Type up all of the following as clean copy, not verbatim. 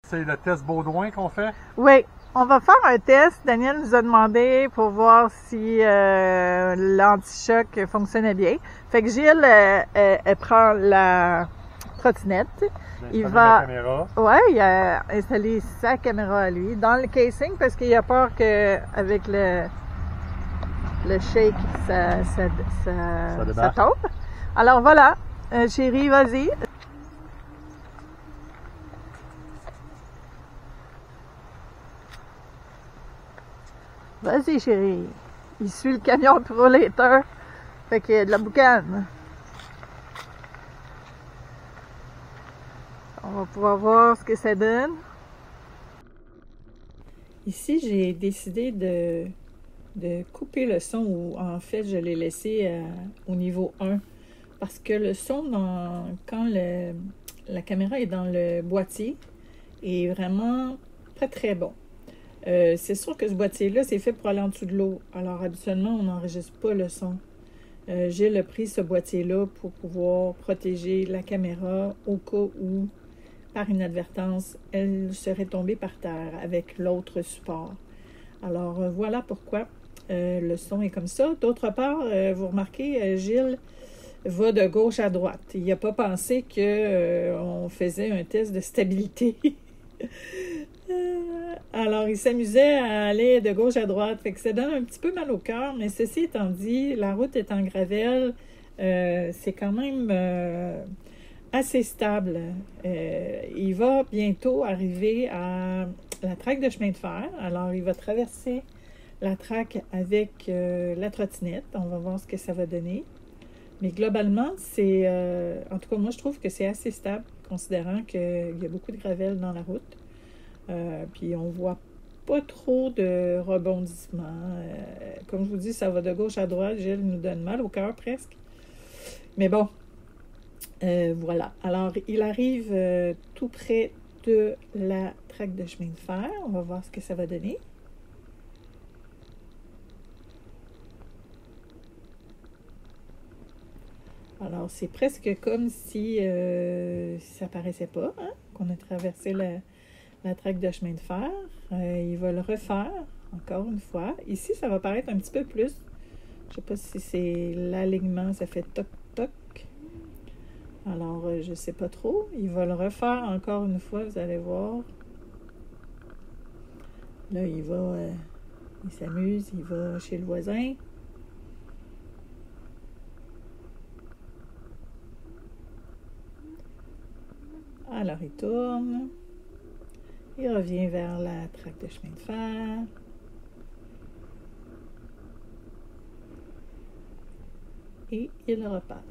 c'est le test Baudouin qu'on fait? Oui, on va faire un test. Daniel nous a demandé pour voir si l'anti-choc fonctionnait bien. Fait que Gilles, elle prend la trottinette. Il va, ouais, il a installé sa caméra à lui dans le casing parce qu'il a peur qu'avec le shake, ça tombe. Alors voilà, chérie, vas-y. Vas-y, chérie. Il suit le camion pour rollateur. Fait qu'il y a de la boucane. On va pouvoir voir ce que ça donne. Ici, j'ai décidé de couper le son, ou en fait, je l'ai laissé au niveau 1. Parce que le son, quand la caméra est dans le boîtier, est vraiment pas très bon. C'est sûr que ce boîtier-là, c'est fait pour aller en dessous de l'eau. Alors, habituellement, on n'enregistre pas le son. J'ai pris ce boîtier-là pour pouvoir protéger la caméra au cas où, par inadvertance, elle serait tombée par terre avec l'autre support. Alors, voilà pourquoi le son est comme ça. D'autre part, vous remarquez, Gilles va de gauche à droite. Il n'a pas pensé qu'on faisait un test de stabilité. Alors, il s'amusait à aller de gauche à droite. Fait que ça donne un petit peu mal au cœur, mais ceci étant dit, la route est en gravelle. C'est quand même assez stable. Il va bientôt arriver à la traque de chemin de fer. Alors, il va traverser la traque avec la trottinette. On va voir ce que ça va donner. Mais globalement, c'est... en tout cas, moi, je trouve que c'est assez stable, considérant qu'il y a beaucoup de gravelle dans la route. Puis on voit pas trop de rebondissements. Comme je vous dis, ça va de gauche à droite. Gilles nous donne mal au cœur presque. Mais bon, voilà. Alors, il arrive tout près de la traque de chemin de fer. On va voir ce que ça va donner. Alors, c'est presque comme si ça paraissait pas, hein, qu'on a traversé la traque de chemin de fer. Il va le refaire encore une fois. Ici, ça va paraître un petit peu plus. Je ne sais pas si c'est l'alignement, ça fait toc-toc. Alors, je ne sais pas trop. Il va le refaire encore une fois, vous allez voir. Là, il s'amuse, il va chez le voisin. Alors, il tourne. Il revient vers la traque de chemin de fer. Et il repasse.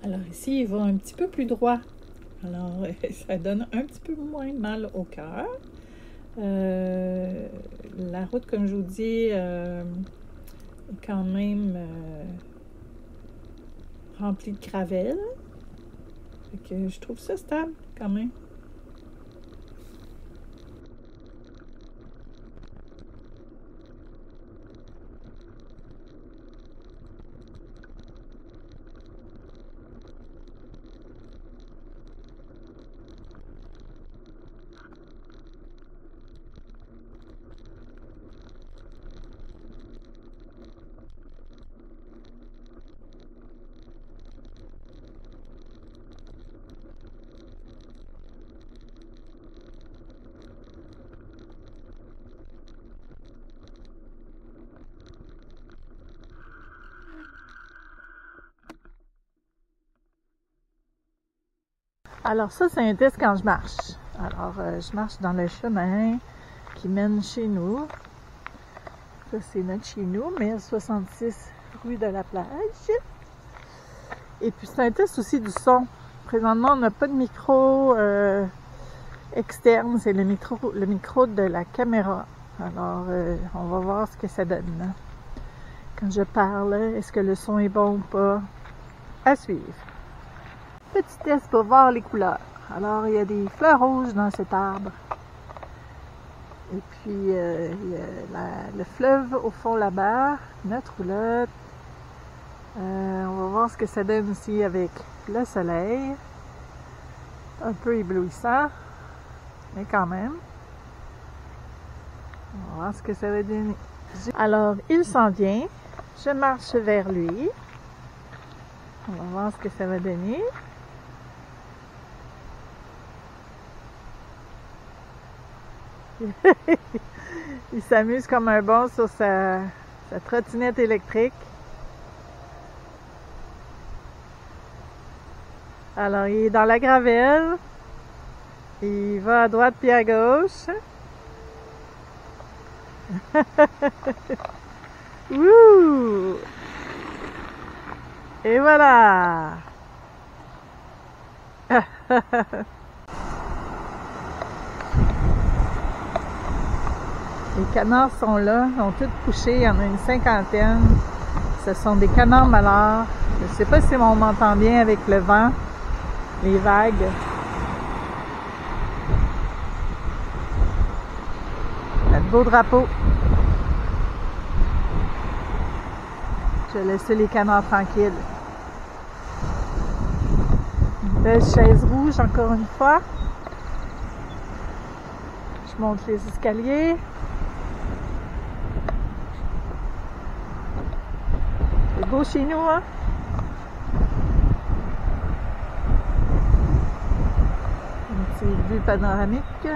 Alors ici, il va un petit peu plus droit. Alors, ça donne un petit peu moins mal au cœur. La route, comme je vous dis, est quand même remplie de gravelle. Fait que je trouve ça stable quand même. Alors ça, c'est un test quand je marche. Alors, je marche dans le chemin qui mène chez nous. Ça, c'est notre chez nous, 1066 rue de la Plage. Et puis, c'est un test aussi du son. Présentement, on n'a pas de micro externe, c'est le micro de la caméra. Alors, on va voir ce que ça donne. Quand je parle, est-ce que le son est bon ou pas? À suivre. Petit test pour voir les couleurs. Alors, il y a des fleurs rouges dans cet arbre. Et puis, il y a le fleuve au fond là-bas, notre roulotte. On va voir ce que ça donne aussi avec le soleil. Un peu éblouissant, mais quand même. On va voir ce que ça va donner. Alors, il s'en vient. Je marche vers lui. On va voir ce que ça va donner. Il s'amuse comme un bon sur sa trottinette électrique. Alors, il est dans la gravelle. Il va à droite puis à gauche. Wouh! Et voilà! Les canards sont là, ils ont tous couché, il y en a une cinquantaine. Ce sont des canards mallards. Je ne sais pas si on m'entend bien avec le vent, les vagues. Le beau drapeau. Je vais laisser les canards tranquilles. Une belle chaise rouge encore une fois. Je monte les escaliers. C'est beau chez nous, hein? Une petite vue panoramique.